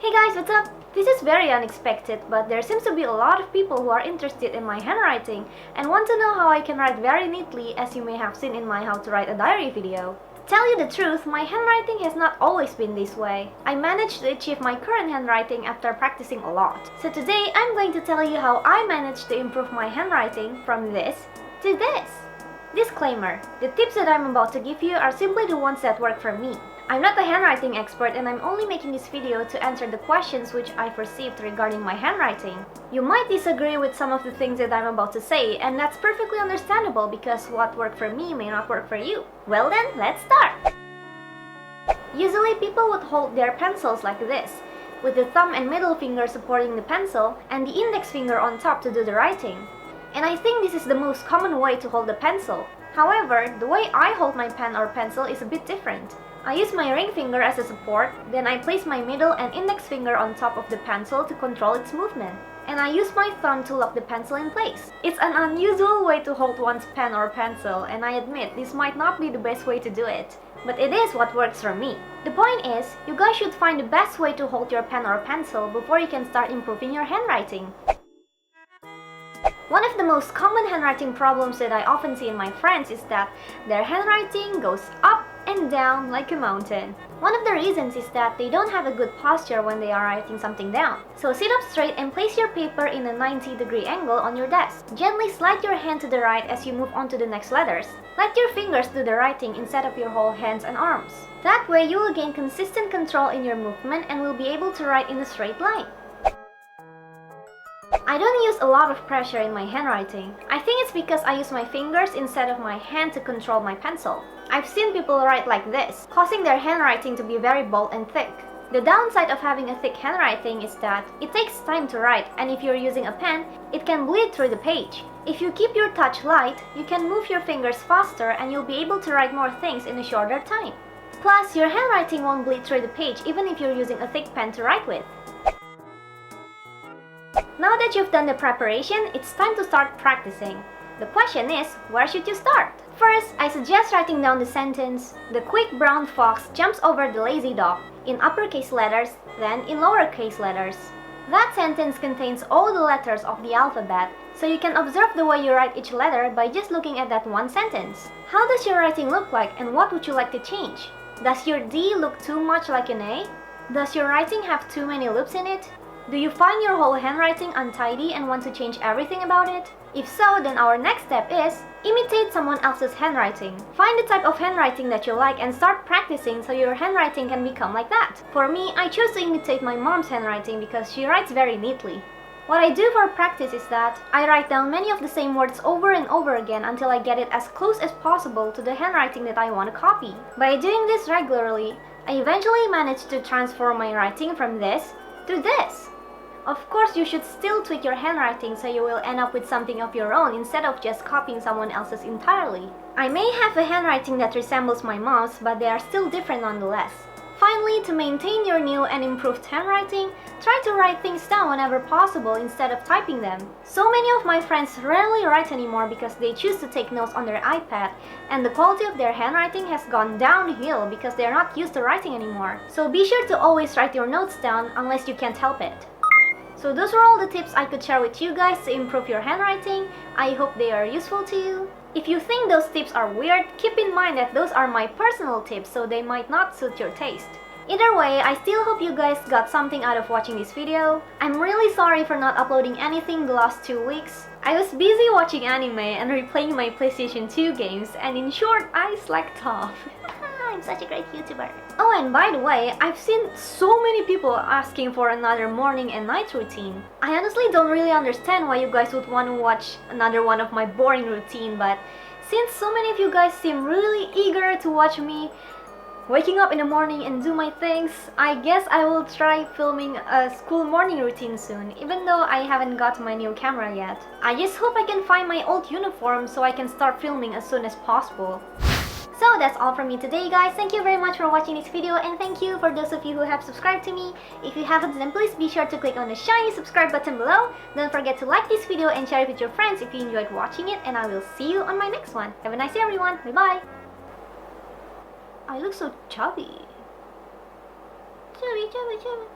Hey guys, what's up? This is very unexpected, but there seems to be a lot of people who are interested in my handwriting and want to know how I can write very neatly, as you may have seen in my How to Write a Diary video. To tell you the truth, my handwriting has not always been this way. I managed to achieve my current handwriting after practicing a lot. So today I'm going to tell you how I managed to improve my handwriting from this to this. Disclaimer: the tips that I'm about to give you are simply the ones that work for me. I'm not a handwriting expert and I'm only making this video to answer the questions which I've received regarding my handwriting. You might disagree with some of the things that I'm about to say, and that's perfectly understandable because what worked for me may not work for you. Well then, let's start! Usually people would hold their pencils like this, with the thumb and middle finger supporting the pencil and the index finger on top to do the writing. And I think this is the most common way to hold the pencil. However, the way I hold my pen or pencil is a bit different. I use my ring finger as a support, then I place my middle and index finger on top of the pencil to control its movement. And I use my thumb to lock the pencil in place. It's an unusual way to hold one's pen or pencil, and I admit this might not be the best way to do it. But it is what works for me. The point is, you guys should find the best way to hold your pen or pencil before you can start improving your handwriting. One of the most common handwriting problems that I often see in my friends is that their handwriting goes up and down like a mountain. One of the reasons is that they don't have a good posture when they are writing something down. So sit up straight and place your paper in a 90-degree angle on your desk. Gently slide your hand to the right as you move on to the next letters. Let your fingers do the writing instead of your whole hands and arms. That way you will gain consistent control in your movement and will be able to write in a straight line. I don't use a lot of pressure in my handwriting. I think it's because I use my fingers instead of my hand to control my pencil. I've seen people write like this, causing their handwriting to be very bold and thick. The downside of having a thick handwriting is that it takes time to write, and if you're using a pen, it can bleed through the page. If you keep your touch light, you can move your fingers faster and you'll be able to write more things in a shorter time. Plus, your handwriting won't bleed through the page even if you're using a thick pen to write with. Now that you've done the preparation, it's time to start practicing. The question is, where should you start? First, I suggest writing down the sentence, "The quick brown fox jumps over the lazy dog," in uppercase letters, then in lowercase letters. That sentence contains all the letters of the alphabet, so you can observe the way you write each letter by just looking at that one sentence. How does your writing look like and what would you like to change? Does your D look too much like an A? Does your writing have too many loops in it? Do you find your whole handwriting untidy and want to change everything about it? If so, then our next step is imitate someone else's handwriting. Find the type of handwriting that you like and start practicing so your handwriting can become like that. For me, I chose to imitate my mom's handwriting because she writes very neatly. What I do for practice is that I write down many of the same words over and over again until I get it as close as possible to the handwriting that I want to copy. By doing this regularly, I eventually managed to transform my writing from this to this. Of course, you should still tweak your handwriting so you will end up with something of your own instead of just copying someone else's entirely. I may have a handwriting that resembles my mom's, but they are still different nonetheless. Finally, to maintain your new and improved handwriting, try to write things down whenever possible instead of typing them. So many of my friends rarely write anymore because they choose to take notes on their iPad, and the quality of their handwriting has gone downhill because they are not used to writing anymore. So be sure to always write your notes down unless you can't help it. So those are all the tips I could share with you guys to improve your handwriting. I hope they are useful to you. If you think those tips are weird, keep in mind that those are my personal tips, so they might not suit your taste. Either way, I still hope you guys got something out of watching this video. I'm really sorry for not uploading anything the last 2 weeks. I was busy watching anime and replaying my PlayStation 2 games, and in short, I slacked off. I'm such a great YouTuber. Oh, and by the way, I've seen so many people asking for another morning and night routine. I honestly don't really understand why you guys would want to watch another one of my boring routine, but since so many of you guys seem really eager to watch me waking up in the morning and do my things, I guess I will try filming a school morning routine soon, even though I haven't got my new camera yet. I just hope I can find my old uniform so I can start filming as soon as possible. So that's all from me today, guys. Thank you very much for watching this video, and thank you for those of you who have subscribed to me. If you haven't, then please be sure to click on the shiny subscribe button below. Don't forget to like this video and share it with your friends if you enjoyed watching it, and I will see you on my next one. Have a nice day, everyone. Bye bye. I look so chubby. Chubby, chubby, chubby.